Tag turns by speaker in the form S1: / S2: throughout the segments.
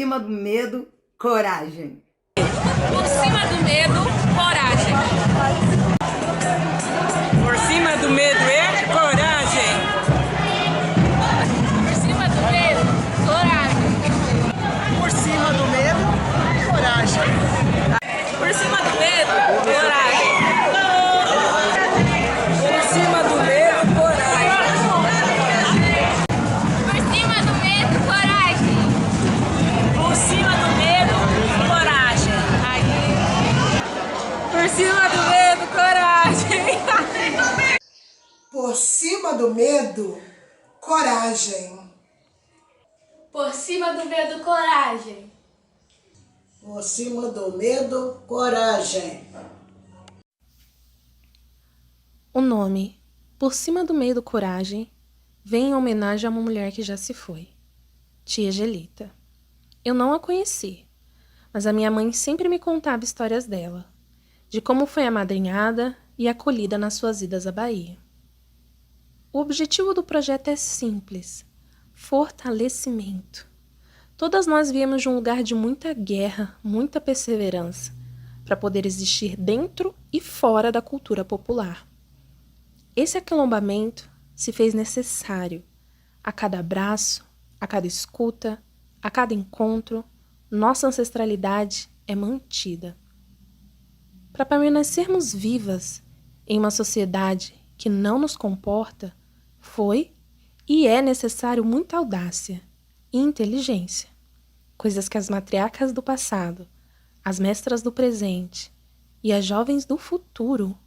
S1: cima do medo, coragem.
S2: Por cima do medo, coragem.
S3: Por cima do medo é coragem.
S2: Por cima do medo, coragem.
S4: Por cima do medo, coragem.
S2: Por cima do medo, coragem.
S3: Por cima do medo, coragem.
S2: Por cima do medo, coragem.
S3: Por cima do medo, coragem.
S2: Por cima do medo, coragem.
S4: Por cima do medo, coragem.
S5: Por cima do medo, coragem.
S4: Por cima do medo, coragem.
S6: O nome Por Cima do Medo, Coragem vem em homenagem a uma mulher que já se foi, Tia Gelita. Eu não a conheci, mas a minha mãe sempre me contava histórias dela, de como foi amadrinhada e acolhida nas suas idas à Bahia. O objetivo do projeto é simples: fortalecimento. Todas nós viemos de um lugar de muita guerra, muita perseverança, para poder existir dentro e fora da cultura popular. Esse aquilombamento se fez necessário. A cada abraço, a cada escuta, a cada encontro, nossa ancestralidade é mantida. Para permanecermos vivas em uma sociedade que não nos comporta, foi e é necessário muita audácia e inteligência, coisas que as matriarcas do passado, as mestras do presente e as jovens do futuro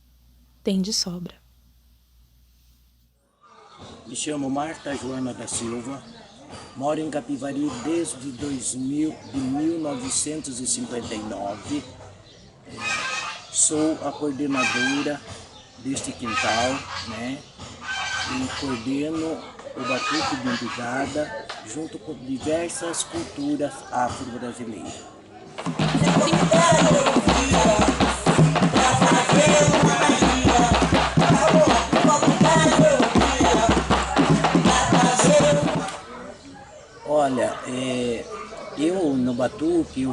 S6: têm de sobra.
S7: Me chamo Marta Joana da Silva, moro em Capivari desde 1959. Sou a coordenadora deste quintal, né? E coordeno o Batuque de Umbigada junto com diversas culturas afro-brasileiras. Olha, eu no Batuque,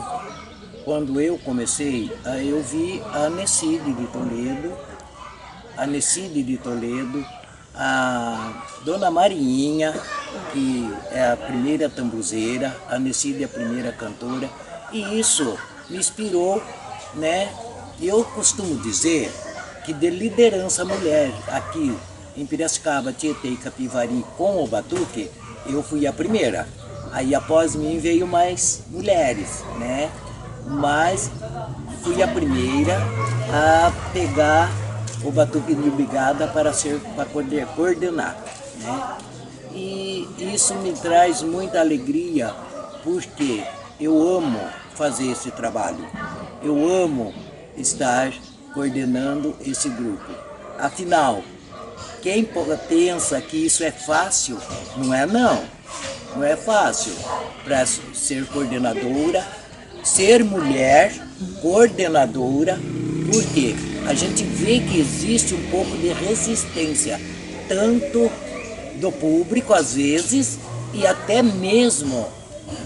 S7: quando eu comecei, eu vi a Necide de Toledo, a Dona Marinha, que é a primeira tambuzeira, a Necide é a primeira cantora, e isso me inspirou, né? Eu costumo dizer que de liderança mulher aqui em Piracicaba, Tietê e Capivari com o Batuque, eu fui a primeira. Aí após mim veio mais mulheres, né? Mas fui a primeira a pegar o Batuque de Umbigada para poder coordenar, né? E isso me traz muita alegria, porque eu amo fazer esse trabalho. Eu amo estar coordenando esse grupo. Afinal, quem pensa que isso é fácil, não é não. Não é fácil para ser coordenadora, ser mulher, coordenadora, porque a gente vê que existe um pouco de resistência, tanto do público às vezes, e até mesmo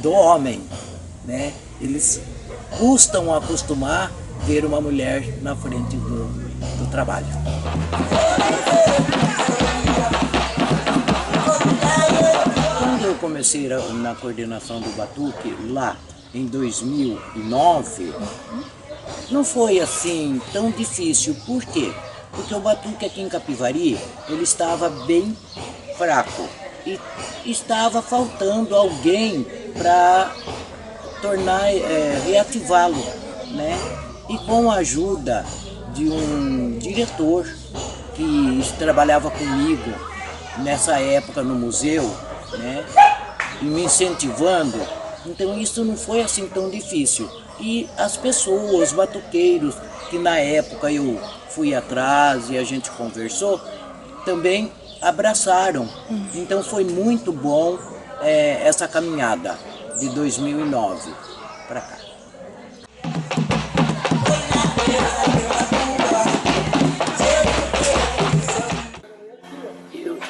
S7: do homem, né? Eles custam acostumar ver uma mulher na frente do trabalho. Quando eu comecei na coordenação do Batuque, lá em 2009, não foi assim tão difícil. Por quê? Porque o Batuque aqui em Capivari, ele estava bem fraco e estava faltando alguém para reativá-lo, né? E com a ajuda de um diretor que trabalhava comigo nessa época no museu, né? E me incentivando, então isso não foi assim tão difícil. E as pessoas, os batuqueiros, que na época eu fui atrás e a gente conversou, também abraçaram. Então foi muito bom essa caminhada de 2009 para cá.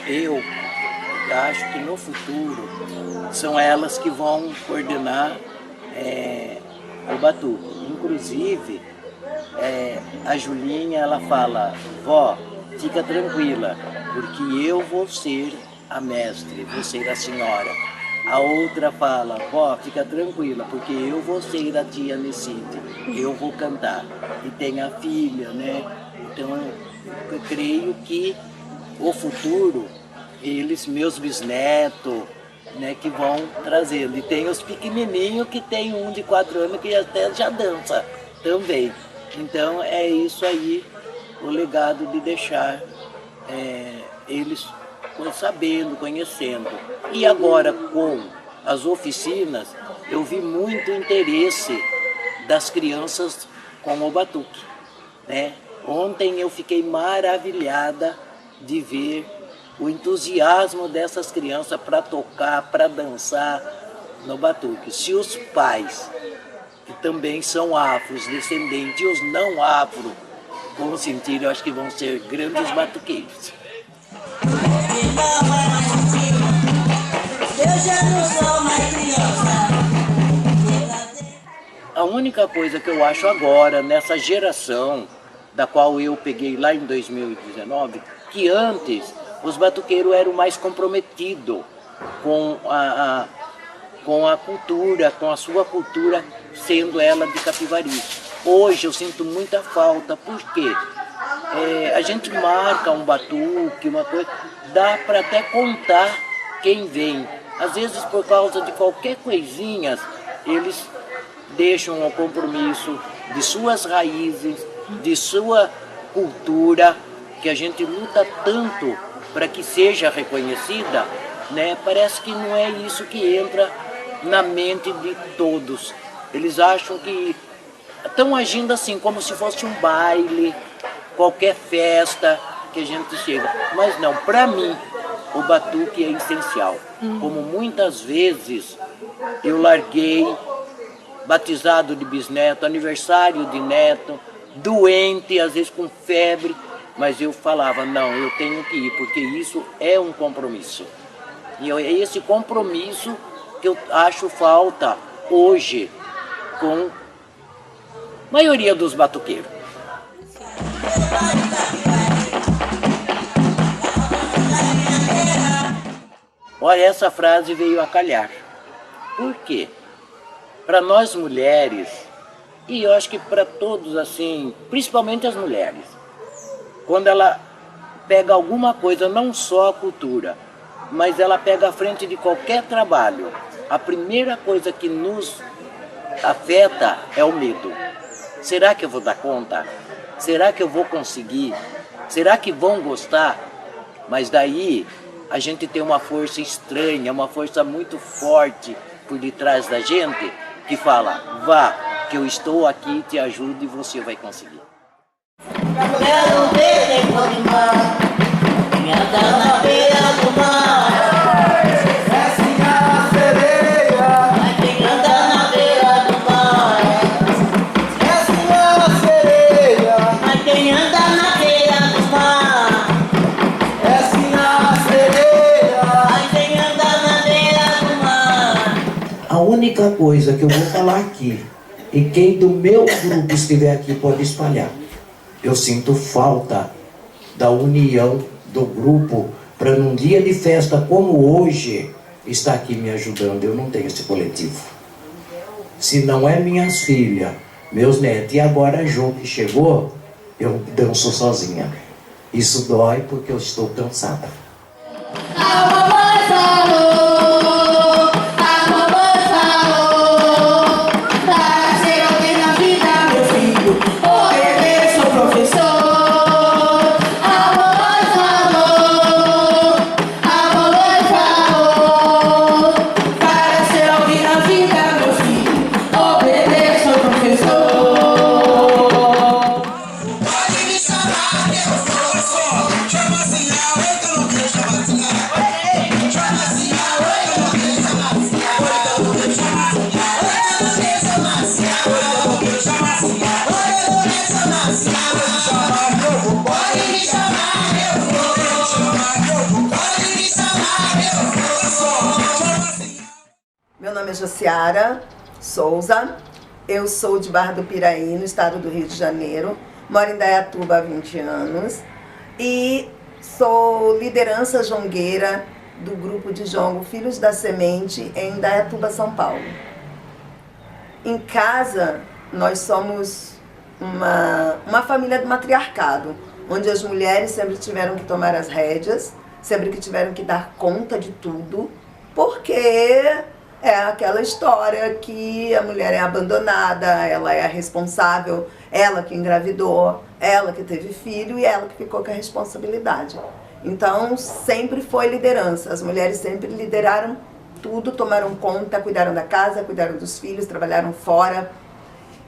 S7: Eu acho que no futuro são elas que vão coordenar o batuque. Inclusive, a Julinha, ela fala: vó, fica tranquila, porque eu vou ser a mestre, vou ser a senhora. A outra fala: vó, fica tranquila, porque eu vou ser a tia Necide, eu vou cantar. E tem a filha, né? Então eu creio que o futuro, eles, meus bisnetos, né, que vão trazendo. E tem os pequenininhos, que tem um de 4 anos que até já dança também. Então é isso aí, o legado de deixar eles sabendo, conhecendo. E agora com as oficinas, eu vi muito interesse das crianças com o batuque, né? Ontem eu fiquei maravilhada de ver o entusiasmo dessas crianças para tocar, para dançar no batuque. Se os pais, que também são afros, descendentes, e os não afro, vão sentir, eu acho que vão ser grandes batuqueiros.
S8: Eu já não sou mais criança.
S7: A única coisa que eu acho agora, nessa geração, da qual eu peguei lá em 2019, que antes os batuqueiros eram mais comprometidos com a cultura, com a sua cultura, sendo ela de Capivari. Hoje eu sinto muita falta, porque a gente marca um batuque, uma coisa, dá para até contar quem vem. Às vezes, por causa de qualquer coisinha, eles deixam o compromisso de suas raízes, de sua cultura, que a gente luta tanto para que seja reconhecida, né? Parece que não é isso que entra na mente de todos. Eles acham que estão agindo assim, como se fosse um baile, qualquer festa que a gente chega. Mas não, para mim, o batuque é essencial. Como muitas vezes eu larguei batizado de bisneto, aniversário de neto, doente, às vezes com febre, mas eu falava: não, eu tenho que ir, porque isso é um compromisso. E é esse compromisso que eu acho falta hoje com a maioria dos batuqueiros. Olha, essa frase veio a calhar. Por quê? Para nós mulheres, e eu acho que para todos assim, principalmente as mulheres, quando ela pega alguma coisa, não só a cultura, mas ela pega à frente de qualquer trabalho, a primeira coisa que nos afeta é o medo. Será que eu vou dar conta? Será que eu vou conseguir? Será que vão gostar? Mas daí a gente tem uma força estranha, uma força muito forte por detrás da gente, que fala: vá, que eu estou aqui, te ajudo e você vai conseguir.
S8: Quero ver tempo de mar, me andar na beira do mar. Assim a sereia, mas quem anda na beira do mar. Assim a sereia, mas quem anda na beira do mar. Assim a sereia, mas quem anda na beira do mar.
S7: A única coisa que eu vou falar aqui, e quem do meu grupo estiver aqui pode espalhar, eu sinto falta da união do grupo para num dia de festa como hoje estar aqui me ajudando. Eu não tenho esse coletivo. Se não é minhas filhas, meus netos, e agora a Jo que chegou, eu danço sozinha. Isso dói porque eu estou cansada.
S5: A mamãe falou, a mamãe falou, para ser alguém na vida, meu filho, obedeça o professor. A mamãe falou, para ser alguém na vida, meu filho, obedeça o professor. Pode me chamar, meu professor, chama assim, eu que não quero chamar assim. Chama assim, eu não quero chamar assim. Eu não quero chamar assim. Eu não quero chamar assim. Eu não quero chamar assim. Eu não quero chamar assim. Pode me chamar, meu professor. Pode me chamar, meu professor.
S1: Meu nome é Josiara, Souza. Eu sou de Barra do Piraí, no estado do Rio de Janeiro. Moro em Indaiatuba há 20 anos. E sou liderança jongueira do grupo de jongo Filhos da Semente em Indaiatuba, São Paulo. Em casa, nós somos uma família do matriarcado, onde as mulheres sempre tiveram que tomar as rédeas, sempre que tiveram que dar conta de tudo, porque é aquela história que a mulher é abandonada, ela é a responsável, ela que engravidou, ela que teve filho e ela que ficou com a responsabilidade. Então, sempre foi liderança. As mulheres sempre lideraram tudo, tomaram conta, cuidaram da casa, cuidaram dos filhos, trabalharam fora.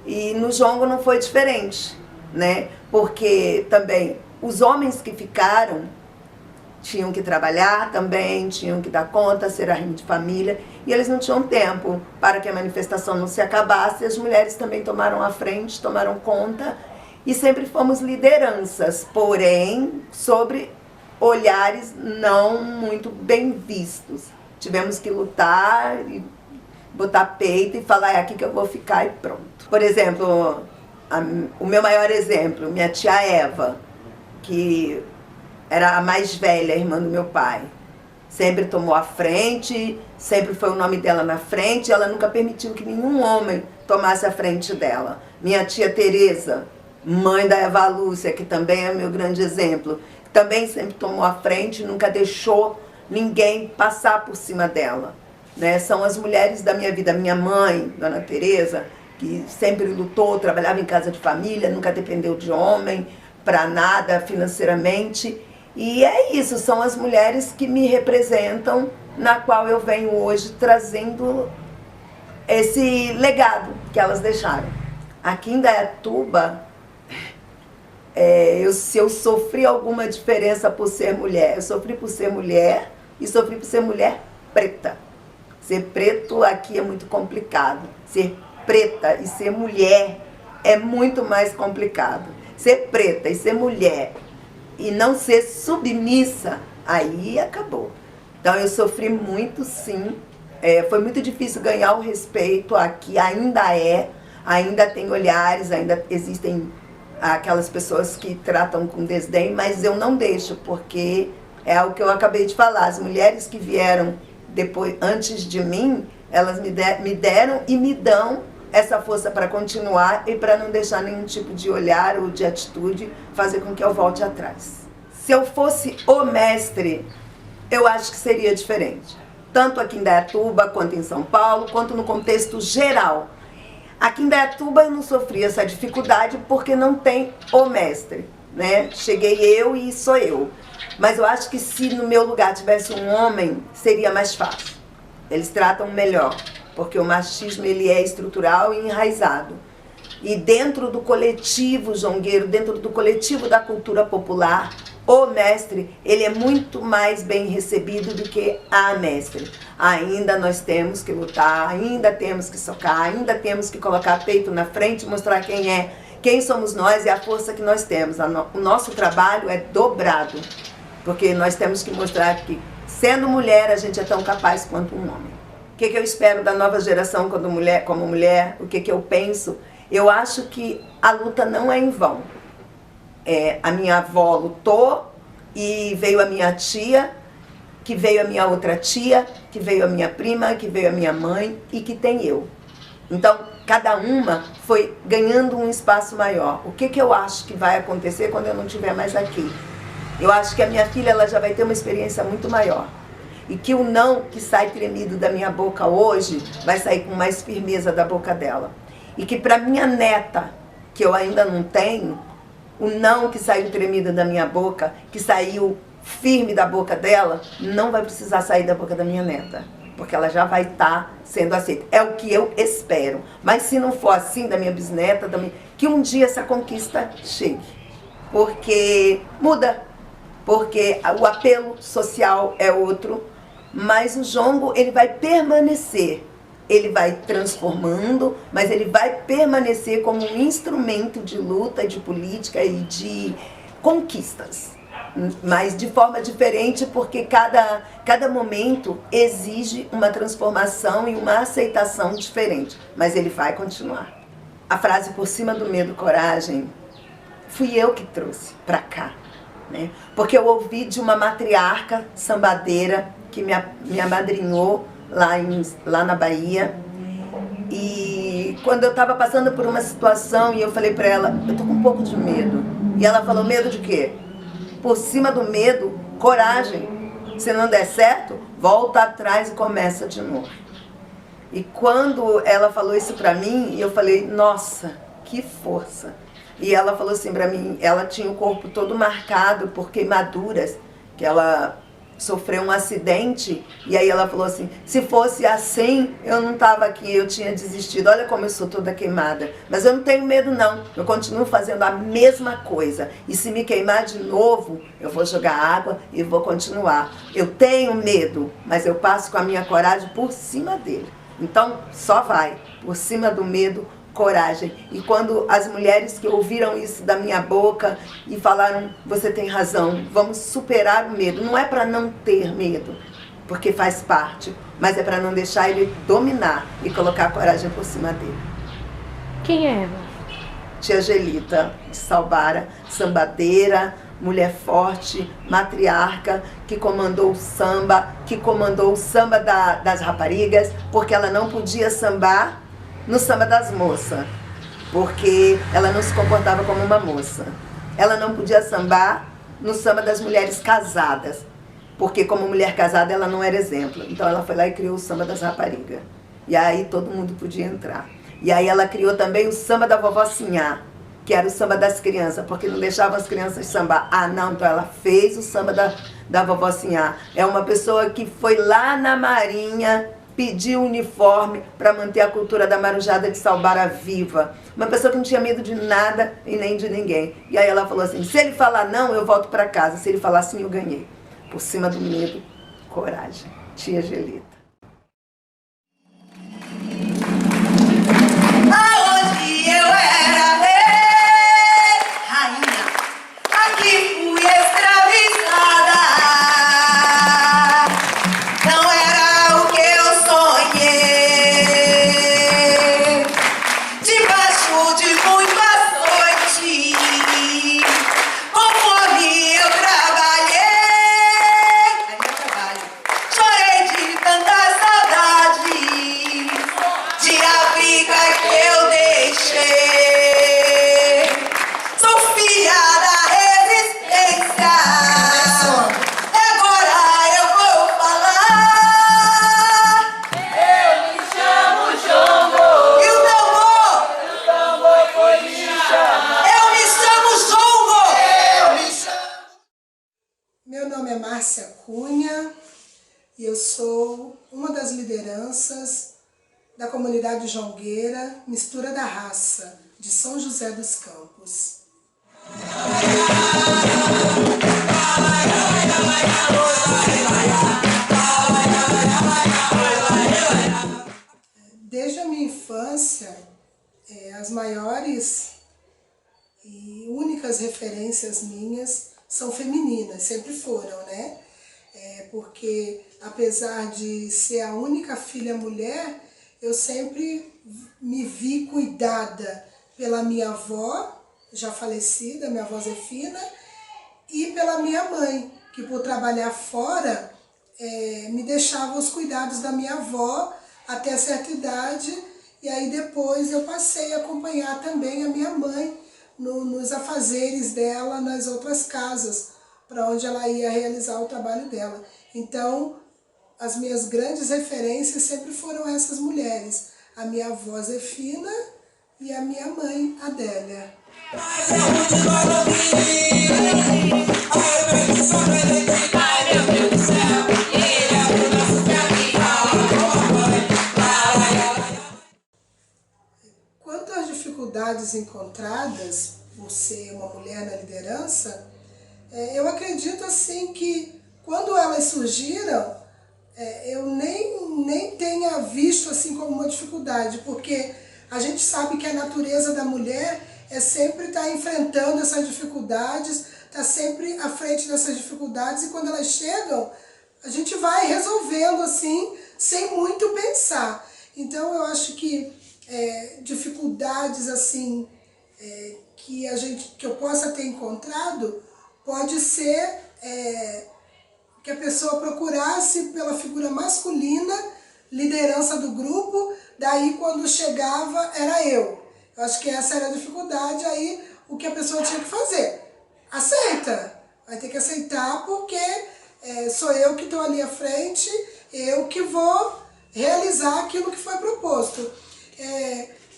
S1: E no jongo não foi diferente, né? Porque também os homens que ficaram tinham que trabalhar também, tinham que dar conta, ser arrimo de família, e eles não tinham tempo para que a manifestação não se acabasse. As mulheres também tomaram a frente, tomaram conta, e sempre fomos lideranças, porém sobre olhares não muito bem vistos. Tivemos que lutar e botar peito e falar, é aqui que eu vou ficar e pronto. Por exemplo, o meu maior exemplo, minha tia Eva, que era a mais velha, a irmã do meu pai. Sempre tomou a frente, sempre foi o nome dela na frente, ela nunca permitiu que nenhum homem tomasse a frente dela. Minha tia Tereza, mãe da Eva Lúcia, que também é meu grande exemplo, também sempre tomou a frente, nunca deixou ninguém passar por cima dela, né? São as mulheres da minha vida. Minha mãe, Dona Tereza, que sempre lutou, trabalhava em casa de família, nunca dependeu de homem para nada financeiramente. E é isso, são as mulheres que me representam, na qual eu venho hoje trazendo esse legado que elas deixaram. Aqui em Indaiatuba, se eu sofri alguma diferença por ser mulher, eu sofri por ser mulher e sofri por ser mulher preta. Ser preto aqui é muito complicado. Ser preta e ser mulher é muito mais complicado. Ser preta e ser mulher e não ser submissa, aí acabou. Então eu sofri muito, sim. Foi muito difícil ganhar o respeito aqui, ainda tem olhares, ainda existem aquelas pessoas que tratam com desdém, mas eu não deixo, porque é o que eu acabei de falar. As mulheres que vieram depois, antes de mim, elas me deram e me dão essa força para continuar e para não deixar nenhum tipo de olhar ou de atitude fazer com que eu volte atrás. Se eu fosse o mestre, eu acho que seria diferente. Tanto aqui em Indaiatuba, quanto em São Paulo, quanto no contexto geral. Aqui em Indaiatuba eu não sofri essa dificuldade porque não tem o mestre, né? Cheguei eu e sou eu. Mas eu acho que se no meu lugar tivesse um homem, seria mais fácil. Eles tratam melhor, porque o machismo ele é estrutural e enraizado. E dentro do coletivo jongueiro, dentro do coletivo da cultura popular, o mestre, ele é muito mais bem recebido do que a mestre. Ainda nós temos que lutar, ainda temos que socar, ainda temos que colocar peito na frente e mostrar quem somos nós e a força que nós temos. O nosso trabalho é dobrado, porque nós temos que mostrar que, sendo mulher, a gente é tão capaz quanto um homem. O que eu espero da nova geração como mulher? O que eu penso? Eu acho que a luta não é em vão. A minha avó lutou e veio a minha tia, que veio a minha outra tia, que veio a minha prima, que veio a minha mãe e que tem eu. Então, cada uma foi ganhando um espaço maior. O que eu acho que vai acontecer quando eu não estiver mais aqui? Eu acho que a minha filha ela já vai ter uma experiência muito maior. E que o não que sai tremido da minha boca hoje vai sair com mais firmeza da boca dela. E que para minha neta, que eu ainda não tenho, o não que saiu tremido da minha boca, que saiu firme da boca dela, não vai precisar sair da boca da minha neta. Porque ela já vai estar sendo aceita. É o que eu espero. Mas se não for assim, da minha bisneta, que um dia essa conquista chegue. Porque muda. Porque o apelo social é outro. Mas o jongo, ele vai permanecer. Ele vai transformando, mas ele vai permanecer como um instrumento de luta, de política e de conquistas. mas de forma diferente, porque cada momento exige uma transformação e uma aceitação diferente, mas ele vai continuar. A frase por cima do medo, coragem, fui eu que trouxe para cá, né? Porque eu ouvi de uma matriarca sambadeira que me amadrinhou lá na Bahia. E quando eu estava passando por uma situação e eu falei para ela, eu tô com um pouco de medo. E ela falou, medo de quê? Por cima do medo, coragem. Se não der certo, volta atrás e começa de novo. E quando ela falou isso para mim, eu falei, nossa, que força. E ela falou assim para mim, ela tinha o corpo todo marcado por queimaduras, que ela sofreu um acidente, e aí ela falou assim, se fosse assim, eu não estava aqui, eu tinha desistido, olha como eu sou toda queimada, mas eu não tenho medo não, eu continuo fazendo a mesma coisa, e se me queimar de novo, eu vou jogar água e vou continuar. Eu tenho medo, mas eu passo com a minha coragem por cima dele. Então, só vai, por cima do medo, coragem. E quando as mulheres que ouviram isso da minha boca e falaram, você tem razão, vamos superar o medo. Não é para não ter medo, porque faz parte, mas é para não deixar ele dominar e colocar a coragem por cima dele.
S6: Quem é ela?
S1: Tia Gelita, de Salbara, sambadeira, mulher forte, matriarca, que comandou o samba das raparigas, porque ela não podia sambar no samba das moças, porque ela não se comportava como uma moça. Ela não podia sambar no samba das mulheres casadas, porque como mulher casada ela não era exemplo. Então ela foi lá e criou o samba das raparigas. E aí todo mundo podia entrar. E aí ela criou também o samba da vovó Sinhá, que era o samba das crianças, porque não deixavam as crianças sambar. Ah, não, então ela fez o samba da vovó Sinhá. É uma pessoa que foi lá na Marinha pedir uniforme para manter a cultura da marujada de Salbara viva. Uma pessoa que não tinha medo de nada e nem de ninguém. E aí ela falou assim, se ele falar não, eu volto para casa. Se ele falar sim, eu ganhei. Por cima do medo, coragem. Tia Gelita.
S5: Aonde eu era rei, rainha, aqui fui escravizada. Não era o que eu sonhei. Debaixo de muito açoite, com fome eu trabalhei. É meu trabalho. Chorei de tanta saudade de África que eu deixei. Sou filha da resistência. Agora eu vou falar. Eu me chamo Jongo. E o tambor foi me chamar. Eu me chamo Jongo. Eu me chamo.
S4: Meu nome é Márcia Cunha e eu sou uma das lideranças da comunidade jongueira Mistura da Raça, de São José dos Campos. Desde a minha infância, as maiores e únicas referências minhas são femininas, sempre foram, né? Porque apesar de ser a única filha mulher, eu sempre me vi cuidada pela minha avó, já falecida, minha avó Zefina, e pela minha mãe, que por trabalhar fora, me deixava os cuidados da minha avó até certa idade, e aí depois eu passei a acompanhar também a minha mãe nos afazeres dela nas outras casas, para onde ela ia realizar o trabalho dela. Então, as minhas grandes referências sempre foram essas mulheres, a minha avó Zefina e a minha mãe Adélia. Quanto às dificuldades encontradas por ser uma mulher na liderança, eu acredito assim que quando elas surgiram, eu nem tenha visto assim como uma dificuldade, porque a gente sabe que a natureza da mulher é sempre estar enfrentando essas dificuldades, está sempre à frente dessas dificuldades, e quando elas chegam, a gente vai resolvendo assim, sem muito pensar. Então eu acho que dificuldades assim que eu possa ter encontrado, pode ser que a pessoa procurasse pela figura masculina, liderança do grupo, daí quando chegava era eu. Eu acho que essa era a dificuldade, aí o que a pessoa tinha que fazer? Aceita, vai ter que aceitar, porque sou eu que estou ali à frente, eu que vou realizar aquilo que foi proposto.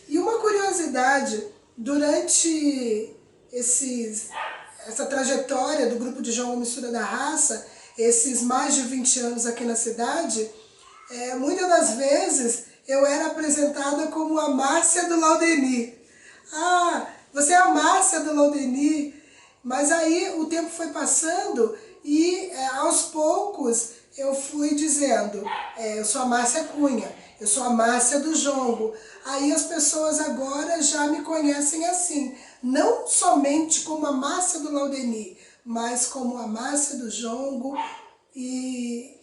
S4: E uma curiosidade, durante essa trajetória do grupo de Jongo Mistura da Raça, esses mais de 20 anos aqui na cidade, muitas das vezes eu era apresentada como a Márcia do Laudeni. Ah, você é a Márcia do Laudeni. Mas aí o tempo foi passando e aos poucos eu fui dizendo, eu sou a Márcia Cunha, eu sou a Márcia do Jongo. Aí as pessoas agora já me conhecem assim, não somente como a Márcia do Laudeni, mas como a Márcia do Jongo, e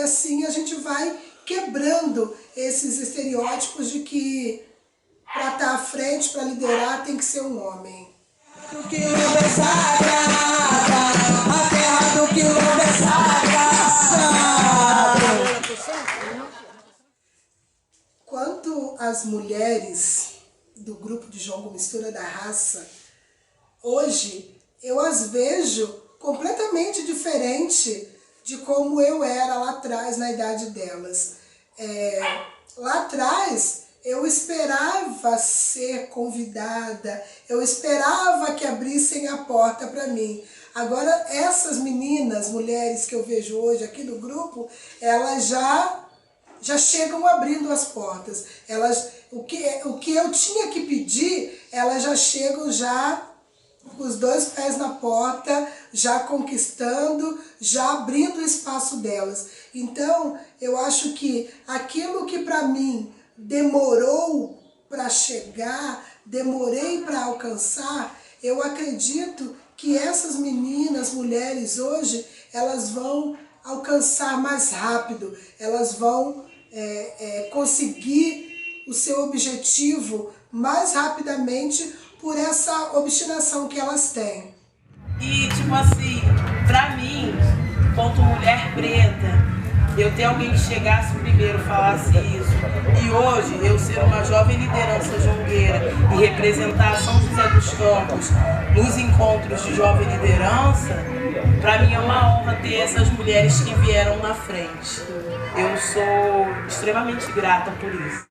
S4: assim a gente vai quebrando esses estereótipos de que para estar à frente, para liderar, tem que ser um homem.
S5: Do quilombo é sagrada, a terra do quilombo é sagrada.
S4: Quanto às mulheres do grupo de Jongo Mistura da Raça, hoje eu as vejo completamente diferente de como eu era lá atrás, na idade delas. Lá atrás, eu esperava ser convidada, eu esperava que abrissem a porta para mim. Agora, essas meninas, mulheres que eu vejo hoje aqui no grupo, elas já chegam abrindo as portas. O que eu tinha que pedir, elas já chegam com os dois pés na porta, já conquistando, já abrindo o espaço delas. Então, eu acho que aquilo que para mim demorou para chegar, demorei para alcançar, eu acredito que essas meninas, mulheres hoje, elas vão alcançar mais rápido, elas vão conseguir o seu objetivo mais rapidamente por essa obstinação que elas têm.
S3: E tipo assim, pra mim, enquanto mulher preta, eu ter alguém que chegasse primeiro e falasse isso, e hoje eu ser uma jovem liderança jongueira e representar São José dos Campos nos encontros de jovem liderança, para mim é uma honra ter essas mulheres que vieram na frente. Eu sou extremamente grata por isso.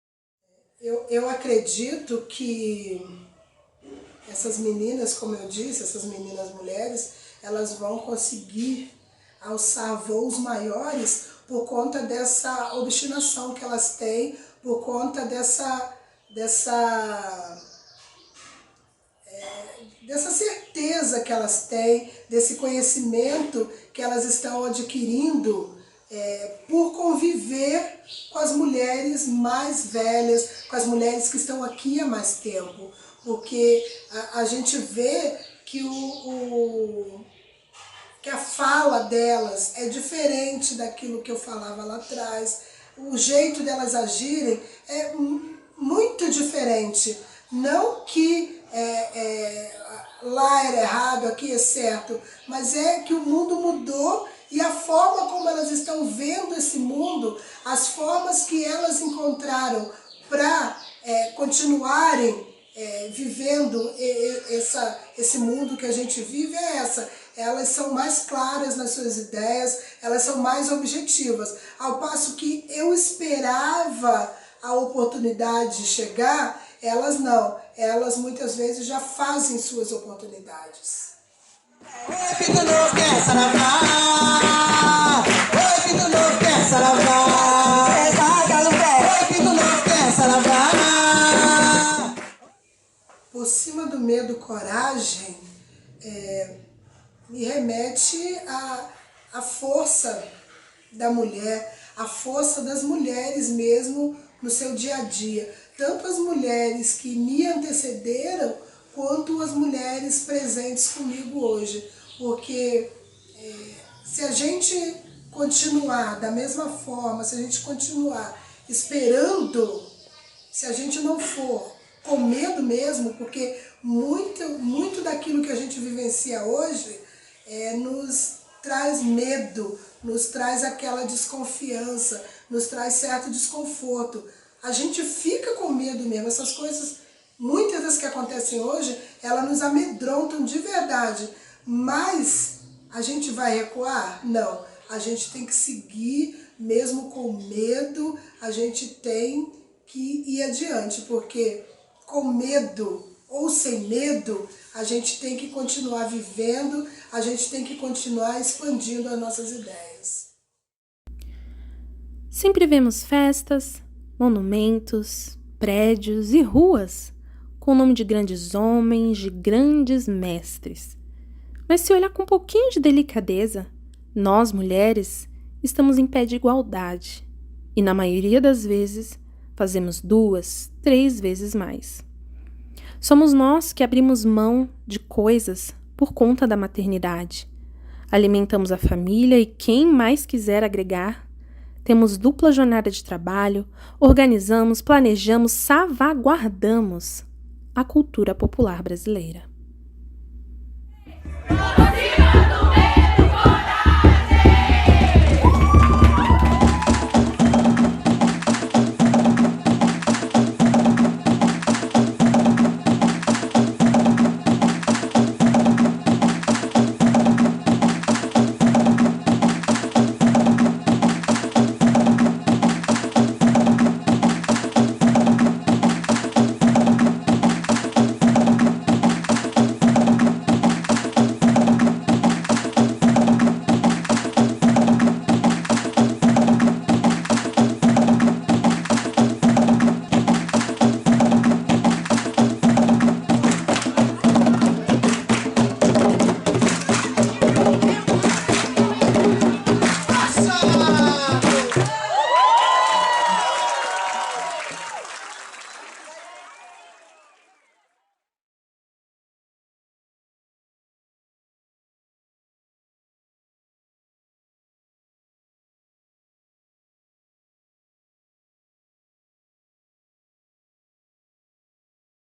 S4: Eu acredito que essas meninas, como eu disse, essas meninas mulheres, elas vão conseguir alçar voos maiores por conta dessa obstinação que elas têm, por conta dessa certeza que elas têm, desse conhecimento que elas estão adquirindo por conviver com as mulheres mais velhas, com as mulheres que estão aqui há mais tempo. Porque a gente vê que que a fala delas é diferente daquilo que eu falava lá atrás. O jeito delas agirem é muito diferente. Não que lá era errado, aqui é certo, mas é que o mundo mudou e a forma como elas estão vendo esse mundo, as formas que elas encontraram para continuarem vivendo esse mundo que a gente vive é essa. Elas são mais claras nas suas ideias, elas são mais objetivas. Ao passo que eu esperava a oportunidade de chegar, elas não. Elas muitas vezes já fazem suas oportunidades.
S5: Oi, Pinto Novo quer saravá. Oi, Pinto Novo quer saravá. Oi, Pinto Novo quer saravá.
S4: Por cima do medo, coragem, me remete à força da mulher, à força das mulheres mesmo no seu dia a dia. Tanto as mulheres que me antecederam, quanto as mulheres presentes comigo hoje. porque se a gente continuar da mesma forma, se a gente continuar esperando, se a gente não for com medo mesmo, porque muito daquilo que a gente vivencia hoje nos traz medo, nos traz aquela desconfiança, nos traz certo desconforto. A gente fica com medo mesmo. Essas coisas, muitas das que acontecem hoje, elas nos amedrontam de verdade. Mas a gente vai recuar? Não. A gente tem que seguir, mesmo com medo, a gente tem que ir adiante, porque com medo ou sem medo, a gente tem que continuar vivendo, a gente tem que continuar expandindo as nossas ideias.
S6: Sempre vemos festas, monumentos, prédios e ruas com o nome de grandes homens, de grandes mestres. Mas se olhar com um pouquinho de delicadeza, nós, mulheres, estamos em pé de igualdade e, na maioria das vezes, fazemos 2, 3 vezes mais. Somos nós que abrimos mão de coisas por conta da maternidade. Alimentamos a família e quem mais quiser agregar. Temos dupla jornada de trabalho, organizamos, planejamos, salvaguardamos a cultura popular brasileira.